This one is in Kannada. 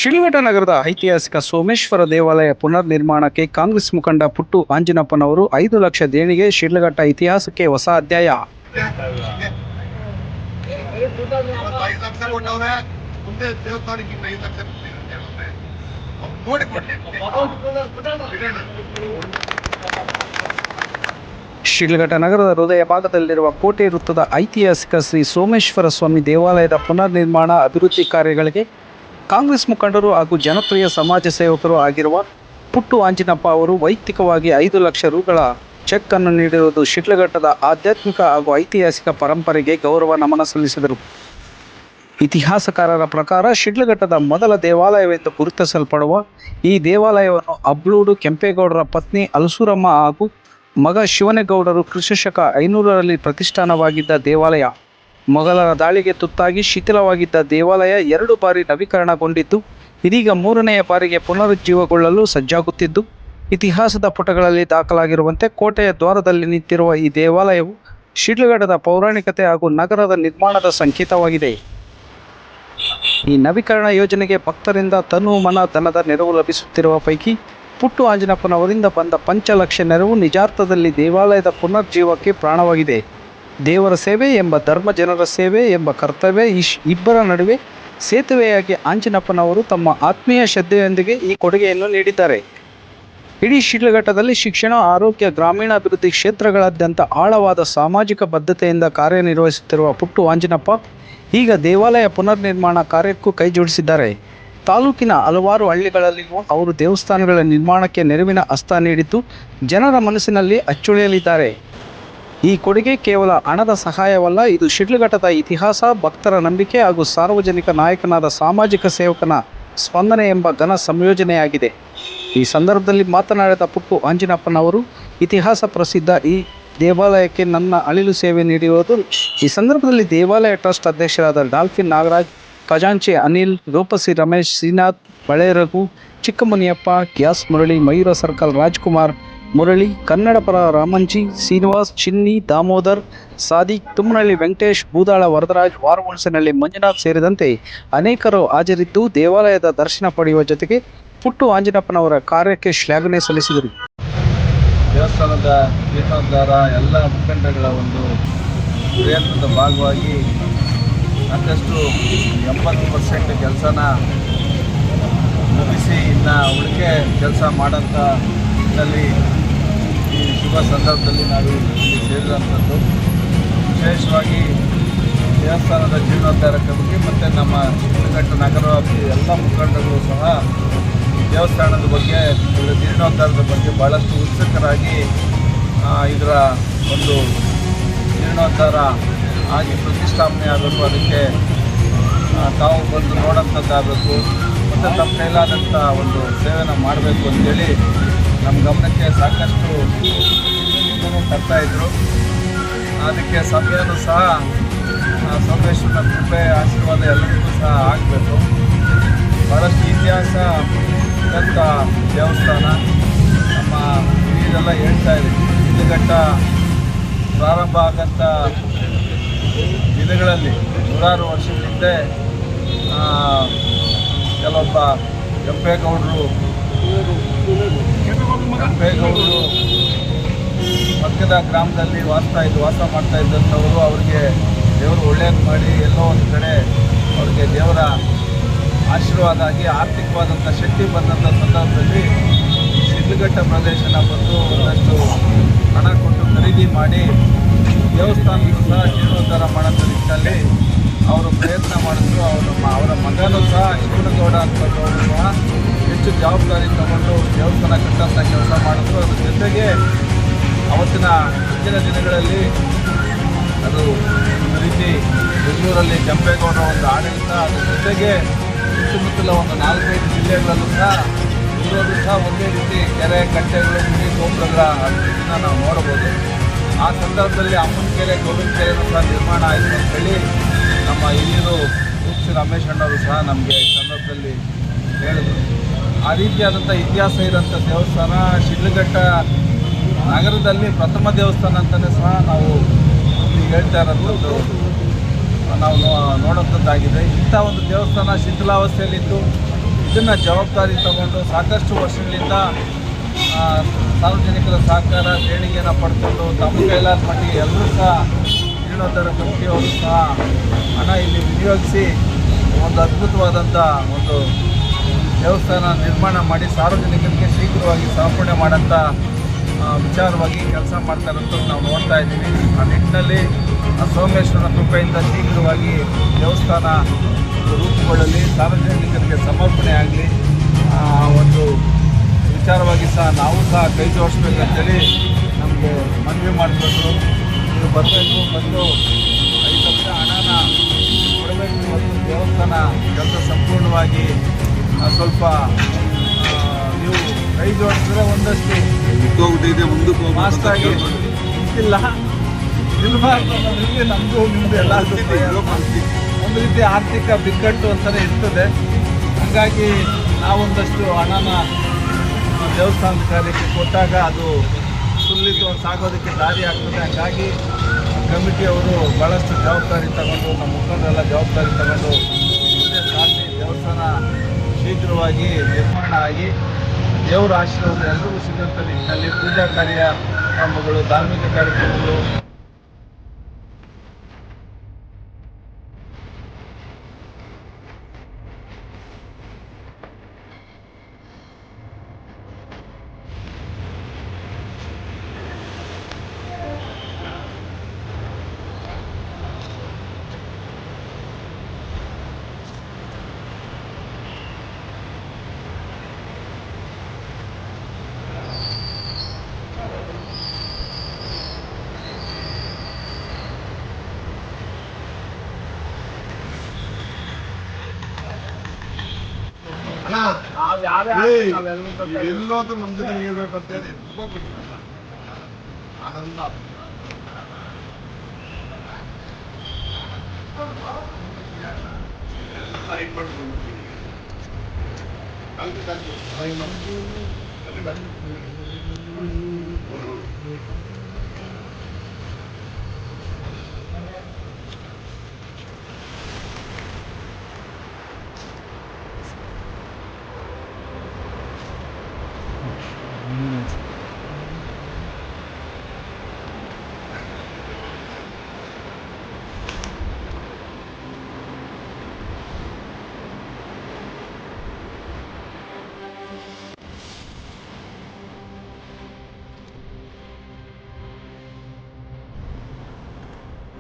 ಶಿಡ್ಲಘಟ್ಟ ನಗರದ ಐತಿಹಾಸಿಕ ಸೋಮೇಶ್ವರ ದೇವಾಲಯ ಪುನರ್ ನಿರ್ಮಾಣಕ್ಕೆ ಕಾಂಗ್ರೆಸ್ ಮುಖಂಡ ಪುಟ್ಟು ಆಂಜಿನಪ್ಪನವರು 5 ಲಕ್ಷ ದೇಣಿಗೆ. ಶಿಡ್ಲಘಟ್ಟ ಇತಿಹಾಸಕ್ಕೆ ಹೊಸ ಅಧ್ಯಾಯ. ಶಿಡ್ಲಘಟ್ಟ ನಗರದ ಹೃದಯ ಭಾಗದಲ್ಲಿರುವ ಕೋಟೆ ವೃತ್ತದ ಐತಿಹಾಸಿಕ ಶ್ರೀ ಸೋಮೇಶ್ವರ ಸ್ವಾಮಿ ದೇವಾಲಯದ ಪುನರ್ ನಿರ್ಮಾಣ ಅಭಿವೃದ್ಧಿ ಕಾರ್ಯಗಳಿಗೆ ಕಾಂಗ್ರೆಸ್ ಮುಖಂಡರು ಹಾಗೂ ಜನಪ್ರಿಯ ಸಮಾಜ ಸೇವಕರು ಆಗಿರುವ ಪುಟ್ಟು ಆಂಜಿನಪ್ಪ ಅವರು ವೈಯಕ್ತಿಕವಾಗಿ 5 ಲಕ್ಷ ರುಗಳ ಚೆಕ್ ಅನ್ನು ನೀಡಿರುವುದು ಶಿಡ್ಲಘಟ್ಟದ ಆಧ್ಯಾತ್ಮಿಕ ಹಾಗೂ ಐತಿಹಾಸಿಕ ಪರಂಪರೆಗೆ ಗೌರವ ನಮನ ಸಲ್ಲಿಸಿದರು. ಇತಿಹಾಸಕಾರರ ಪ್ರಕಾರ ಶಿಡ್ಲಘಟ್ಟದ ಮೊದಲ ದೇವಾಲಯವೆಂದು ಗುರುತಿಸಲ್ಪಡುವ ಈ ದೇವಾಲಯವನ್ನು ಅಬ್ಲೂಡು ಕೆಂಪೇಗೌಡರ ಪತ್ನಿ ಅಲಸೂರಮ್ಮ ಹಾಗೂ ಮಗ ಶಿವನೇಗೌಡರು ಕ್ರಿಸ್ತಶಕ 500ರಲ್ಲಿ ಪ್ರತಿಷ್ಠಾನವಾಗಿದ್ದ ದೇವಾಲಯ. ಮೊಘಲರ ದಾಳಿಗೆ ತುತ್ತಾಗಿ ಶಿಥಿಲವಾಗಿದ್ದ ದೇವಾಲಯ 2 ಬಾರಿ ನವೀಕರಣಗೊಂಡಿದ್ದು ಇದೀಗ 3ನೆಯ ಬಾರಿಗೆ ಪುನರುಜ್ಜೀವಗೊಳ್ಳಲು ಸಜ್ಜಾಗುತ್ತಿದ್ದು, ಇತಿಹಾಸದ ಪುಟಗಳಲ್ಲಿ ದಾಖಲಾಗಿರುವಂತೆ ಕೋಟೆಯ ದ್ವಾರದಲ್ಲಿ ನಿಂತಿರುವ ಈ ದೇವಾಲಯವು ಶಿಡ್ಲಘಟ್ಟದ ಪೌರಾಣಿಕತೆ ಹಾಗೂ ನಗರದ ನಿರ್ಮಾಣದ ಸಂಕೇತವಾಗಿದೆ. ಈ ನವೀಕರಣ ಯೋಜನೆಗೆ ಭಕ್ತರಿಂದ ತನು ಮನ ಧನದ ನೆರವು ಲಭಿಸುತ್ತಿರುವ ಪೈಕಿ ಪುಟ್ಟು ಆಂಜಿನಪ್ಪನವರಿಂದ ಬಂದ ಪಂಚಲಕ್ಷ ನೆರವು ನಿಜಾರ್ಥದಲ್ಲಿ ದೇವಾಲಯದ ಪುನರ್ಜೀವಕ್ಕೆ ಪ್ರಾಣವಾಗಿದೆ. ದೇವರ ಸೇವೆ ಎಂಬ ಧರ್ಮ, ಜನರ ಸೇವೆ ಎಂಬ ಕರ್ತವ್ಯ ಇಬ್ಬರ ನಡುವೆ ಸೇತುವೆಯಾಗಿ ಆಂಜಿನಪ್ಪನವರು ತಮ್ಮ ಆತ್ಮೀಯ ಶ್ರದ್ಧೆಯೊಂದಿಗೆ ಈ ಕೊಡುಗೆಯನ್ನು ನೀಡಿದ್ದಾರೆ. ಇಡೀ ಶಿಡ್ಲಘಟ್ಟದಲ್ಲಿ ಶಿಕ್ಷಣ, ಆರೋಗ್ಯ, ಗ್ರಾಮೀಣಾಭಿವೃದ್ಧಿ ಕ್ಷೇತ್ರಗಳಾದ್ಯಂತ ಆಳವಾದ ಸಾಮಾಜಿಕ ಬದ್ಧತೆಯಿಂದ ಕಾರ್ಯನಿರ್ವಹಿಸುತ್ತಿರುವ ಪುಟ್ಟು ಆಂಜಿನಪ್ಪ ಈಗ ದೇವಾಲಯ ಪುನರ್ ನಿರ್ಮಾಣ ಕಾರ್ಯಕ್ಕೂ ಕೈ ಜೋಡಿಸಿದ್ದಾರೆ. ತಾಲೂಕಿನ ಹಲವಾರು ಹಳ್ಳಿಗಳಲ್ಲಿಯೂ ಅವರು ದೇವಸ್ಥಾನಗಳ ನಿರ್ಮಾಣಕ್ಕೆ ನೆರವಿನ ಹಸ್ತ ನೀಡಿದ್ದು ಜನರ ಮನಸ್ಸಿನಲ್ಲಿ ಅಚ್ಚುಳಿಯಲಿದ್ದಾರೆ. ಈ ಕೊಡುಗೆ ಕೇವಲ ಹಣದ ಸಹಾಯವಲ್ಲ, ಇದು ಶಿಡ್ಲಘಟ್ಟದ ಇತಿಹಾಸ, ಭಕ್ತರ ನಂಬಿಕೆ ಹಾಗೂ ಸಾರ್ವಜನಿಕ ನಾಯಕನಾದ ಸಾಮಾಜಿಕ ಸೇವಕನ ಸ್ಪಂದನೆ ಎಂಬ ಘನ ಸಂಯೋಜನೆಯಾಗಿದೆ. ಈ ಸಂದರ್ಭದಲ್ಲಿ ಮಾತನಾಡಿದ ಪುಟ್ಟು ಆಂಜಿನಪ್ಪನವರು, ಇತಿಹಾಸ ಪ್ರಸಿದ್ಧ ಈ ದೇವಾಲಯಕ್ಕೆ ನನ್ನ ಅಳಿಲು ಸೇವೆ ನೀಡಿರುವುದು. ಈ ಸಂದರ್ಭದಲ್ಲಿ ದೇವಾಲಯ ಟ್ರಸ್ಟ್ ಅಧ್ಯಕ್ಷರಾದ ಡಾಲ್ಫಿನ್ ನಾಗರಾಜ್, ಖಜಾಂಚಿ ಅನಿಲ್, ರೂಪಸಿ ರಮೇಶ್, ಶ್ರೀನಾಥ್, ಬಳೆ ರಘು, ಚಿಕ್ಕಮುನಿಯಪ್ಪ, ಗ್ಯಾಸ್ ಮುರಳಿ, ಮಯೂರ ಸರ್ಕಲ್ ರಾಜ್ಕುಮಾರ್, ಮುರಳಿ, ಕನ್ನಡಪರ ರಾಮಂಜಿ, ಶ್ರೀನಿವಾಸ್, ಚಿನ್ನಿ, ದಾಮೋದರ್, ಸಾದಿಕ್, ತುಮ್ಮನಹಳ್ಳಿ ವೆಂಕಟೇಶ್, ಬೂದಾಳ ವರದರಾಜ್, ವಾರಹುಣಸನಹಳ್ಳಿ ಮಂಜುನಾಥ್ ಸೇರಿದಂತೆ ಅನೇಕರು ಹಾಜರಿದ್ದು ದೇವಾಲಯದ ದರ್ಶನ ಪಡೆಯುವ ಜೊತೆಗೆ ಪುಟ್ಟು ಆಂಜಿನಪ್ಪನವರ ಕಾರ್ಯಕ್ಕೆ ಶ್ಲಾಘನೆ ಸಲ್ಲಿಸಿದರು. ದೇವಸ್ಥಾನದ ಜೀರ್ಣೋದ್ಧಾರ ಎಲ್ಲ ಮುಖಂಡಗಳ ಒಂದು ಪ್ರಯತ್ನದ ಭಾಗವಾಗಿ ಸಾಕಷ್ಟು 80% ಕೆಲಸನ ಮುಗಿಸಿ ಇನ್ನು ಉಳಿಕೆ ಕೆಲಸ ಮಾಡೋಂಥ ನಿಟ್ಟಿನಲ್ಲಿ ಈ ಶುಭ ಸಂದರ್ಭದಲ್ಲಿ ನಾವು ಇಲ್ಲಿ ಸೇರಿದಂಥದ್ದು. ವಿಶೇಷವಾಗಿ ದೇವಸ್ಥಾನದ ಜೀರ್ಣೋದ್ಧಾರ ಕಮಿಟಿ ಮತ್ತು ನಮ್ಮ ಶಿಡ್ಲಘಟ್ಟ ನಗರ ಎಲ್ಲ ಮುಖಂಡರು ಸಹ ದೇವಸ್ಥಾನದ ಬಗ್ಗೆ, ಇದರ ಜೀರ್ಣೋದ್ಧಾರದ ಬಗ್ಗೆ ಭಾಳಷ್ಟು ಉತ್ಸುಕರಾಗಿ ಇದರ ಒಂದು ಜೀರ್ಣೋದ್ಧಾರ ಆಗಿ ಪ್ರತಿಷ್ಠಾಪನೆ ಆಗಬೇಕು, ಅದಕ್ಕೆ ತಾವು ಬಂದು ನೋಡೋಂಥದ್ದಾಗಬೇಕು ಮತ್ತು ತಮ್ಮ ಕೈಲಾದಂಥ ಒಂದು ಸೇವೆನ ಮಾಡಬೇಕು ಅಂತೇಳಿ ನಮ್ಮ ಗಮನಕ್ಕೆ ಸಾಕಷ್ಟು ತರ್ತಾಯಿದ್ರು. ಅದಕ್ಕೆ ಸಮಯನೂ ಸಹ ಸೋಮೇಶ್ವರನ ಕೃಪೆ, ಆಶೀರ್ವಾದ ಎಲ್ಲರಿಗೂ ಸಹ ಆಗಬೇಕು. ಭಾಳಷ್ಟು ಇತಿಹಾಸ ಇದ್ದಂಥ ದೇವಸ್ಥಾನ. ನಮ್ಮ ಹಿರಿಯರೆಲ್ಲ ಹೇಳ್ತಾ ಇದೆ, ಶಿಡ್ಲಘಟ್ಟ ಪ್ರಾರಂಭ ಆಗಂಥ ದಿನಗಳಲ್ಲಿ 100 ವರ್ಷದ ಹಿಂದೆ ಕೆಲವೊಬ್ಬ ಕೆಂಪೇಗೌಡರು ಪಕ್ಕದ ಗ್ರಾಮದಲ್ಲಿ ವಾಸ ಮಾಡ್ತಾ ಇದ್ದಂಥವರು, ಅವರಿಗೆ ದೇವರು ಒಳ್ಳೆಯದು ಮಾಡಿ ಎಲ್ಲೋ ಒಂದು ಕಡೆ ಅವ್ರಿಗೆ ದೇವರ ಆಶೀರ್ವಾದ ಆಗಿ ಆರ್ಥಿಕವಾದಂಥ ಶಕ್ತಿ ಬಂದಂಥ ಸಂದರ್ಭದಲ್ಲಿ ಶಿಡ್ಲಘಟ್ಟ ಪ್ರದೇಶನ ಬಂದು ಒಂದಷ್ಟು ಹಣ ಕೊಟ್ಟು ಖರೀದಿ ಮಾಡಿ ದೇವಸ್ಥಾನಕ್ಕೂ ಸಹ ಜೀರ್ಣೋದ್ಧಾರ ಮಾಡೋಂಥ ನಿಟ್ಟಿನಲ್ಲಿ ಅವರು ಪ್ರಯತ್ನ ಮಾಡಿದ್ರು. ಅವರ ಮಗನೂ ಸಹ ಶಿವನಗೌಡ ಅಂತವರು ಸಹ ಹೆಚ್ಚು ಜವಾಬ್ದಾರಿ ತಗೊಂಡು ದೇವಸ್ಥಾನ ಕಟ್ಟೋಂಥ ಕೆಲಸ ಮಾಡಿದ್ರು. ಅದ್ರ ಜೊತೆಗೆ ಅವತ್ತಿನ ಹಿಂದಿನ ದಿನಗಳಲ್ಲಿ ಅದು ಒಂದು ರೀತಿ ಬೆಂಗಳೂರಲ್ಲಿ ಕೆಂಪೇಗೌಡರ ಒಂದು ಆಡಳಿತ, ಅದ್ರ ಜೊತೆಗೆ ಸುತ್ತಮುತ್ತಲ ಒಂದು 4-5 ಜಿಲ್ಲೆಗಳಲ್ಲೂ ಸಹ ಇರೋದು ಸಹ ಒಂದೇ ರೀತಿ ಕೆರೆ, ಕಟ್ಟೆಗಳು, ಗುಡಿ, ಗೋಪುರಗಳ ಅಭಿವೃದ್ಧಿನ ನಾವು ನೋಡ್ಬೋದು. ಆ ಸಂದರ್ಭದಲ್ಲಿ ಅಮ್ಮನ ಕೆರೆ, ಗೋವಿನ ಕೆರೆನೂ ಸಹ ನಿರ್ಮಾಣ ಆಯಿತು ಅಂತೇಳಿ ನಮ್ಮ ಹಿರಿಯರು ರೂಪಸಿ ರಮೇಶ್ ಅಣ್ಣವರು ಸಹ ನಮಗೆ ಈ ಸಂದರ್ಭದಲ್ಲಿ ಹೇಳಿದರು. ಆ ರೀತಿಯಾದಂಥ ಇತಿಹಾಸ ಇರೋಂಥ ದೇವಸ್ಥಾನ ಶಿಡ್ಲಘಟ್ಟ ನಗರದಲ್ಲಿ ಪ್ರಥಮ ದೇವಸ್ಥಾನ ಅಂತಲೇ ಸಹ ನಾವು ಈಗ ಹೇಳ್ತಾ ಇರೋಂಥದ್ದು ನಾವು ನೋಡೋಂಥದ್ದಾಗಿದೆ. ಇಂಥ ಒಂದು ದೇವಸ್ಥಾನ ಶಿಥಿಲಾವಸ್ಥೆಯಲ್ಲಿದ್ದು ಇದನ್ನು ಜವಾಬ್ದಾರಿ ತಗೊಂಡು ಸಾಕಷ್ಟು ವರ್ಷಗಳಿಂದ ಆ, ಸಾರ್ವಜನಿಕರ ಸಹಕಾರ ದೇಣಿಗೆಯನ್ನು ಪಡ್ಕೊಂಡು ತಮ್ಮ ಕೈಲಾದ ಮಟ್ಟಿಗೆ ಎಲ್ಲರೂ ಸಹ ಜೀರ್ಣೋದ್ಧಾರ ಸಮಿತಿಯವರು ಸಹ ಹಣ ಇಲ್ಲಿ ವಿನಿಯೋಗಿಸಿ ಒಂದು ಅದ್ಭುತವಾದಂಥ ಒಂದು ದೇವಸ್ಥಾನ ನಿರ್ಮಾಣ ಮಾಡಿ ಸಾರ್ವಜನಿಕರಿಗೆ ಶೀಘ್ರವಾಗಿ ಸಮರ್ಪಣೆ ಮಾಡೋಂಥ ವಿಚಾರವಾಗಿ ಕೆಲಸ ಮಾಡ್ತಾರಂತ ನಾವು ನೋಡ್ತಾ ಇದ್ದೀವಿ. ಆ ನಿಟ್ಟಿನಲ್ಲಿ ಆ ಸೋಮೇಶ್ವರನ ಕೃಪೆಯಿಂದ ಶೀಘ್ರವಾಗಿ ದೇವಸ್ಥಾನ ರೂಪುಗೊಳ್ಳಲಿ, ಸಾರ್ವಜನಿಕರಿಗೆ ಸಮರ್ಪಣೆ ಆಗಲಿ, ಒಂದು ವಿಚಾರವಾಗಿ ಸಹ ನಾವು ಸಹ ಕೈ ಜೋಡಿಸ್ಬೇಕಂತೇಳಿ ನಮಗೆ ಮನವಿ ಮಾಡಿಕೊಂಡು ನೀವು ಬರಬೇಕು, ಬಂದು 5 ಲಕ್ಷ ಹಣನ ಕೊಡಬೇಕು. ಮತ್ತು ದೇವಸ್ಥಾನ ಕೆಲಸ ಸಂಪೂರ್ಣವಾಗಿ ಸ್ವಲ್ಪ ನೀವು ಕೈ ಜೋಡಿಸಿದ್ರೆ ಒಂದಷ್ಟು ಮಾಸ್ತಾಗಿ ಇಲ್ಲ ನಿಲ್ಬಾರ್ದು ಅನ್ನೋದ್ರಲ್ಲಿ ನಮಗೂ ನಿಮ್ಮದು ಎಲ್ಲ ಒಂದು ರೀತಿ ಆರ್ಥಿಕ ಬಿಕ್ಕಟ್ಟು ಅಂತಲೇ ಇರ್ತದೆ. ಹಾಗಾಗಿ ನಾವೊಂದಷ್ಟು ಹಣನ ದೇವಸ್ಥಾನದ ಕಾರ್ಯಕ್ಕೆ ಕೊಟ್ಟಾಗ ಅದು ಸುಲಿತು ಸಾಗೋದಕ್ಕೆ ದಾರಿ ಆಗ್ತದೆ. ಹಾಗಾಗಿ ಕಮಿಟಿಯವರು ಭಾಳಷ್ಟು ಜವಾಬ್ದಾರಿ ತಗೊಂಡು, ನಮ್ಮ ಮುಖಂಡರೆಲ್ಲ ಜವಾಬ್ದಾರಿ ತಗೊಂಡು ಮುಂದೆ ಸಾಗಿ ದೇವಸ್ಥಾನ ಶೀಘ್ರವಾಗಿ ನಿರ್ಮಾಣ ಆಗಿ ದೇವರ ಆಶೀರ್ವಾದ ಎಲ್ಲರಿಗೂ ಸಿಗುವಂಥ ನಿಟ್ಟಿನಲ್ಲಿ ಪೂಜಾ ಕಾರ್ಯಕ್ರಮಗಳು, ಧಾರ್ಮಿಕ ಕಾರ್ಯಕ್ರಮಗಳು ಎಲ್ಲೋದು ನಮ್ಮ ಜೊತೆ ನೀಡಬೇಕಂತೇಳಿ ತುಂಬ ಖುಷಿ ಆನಂದ. ಎಲ್ಲ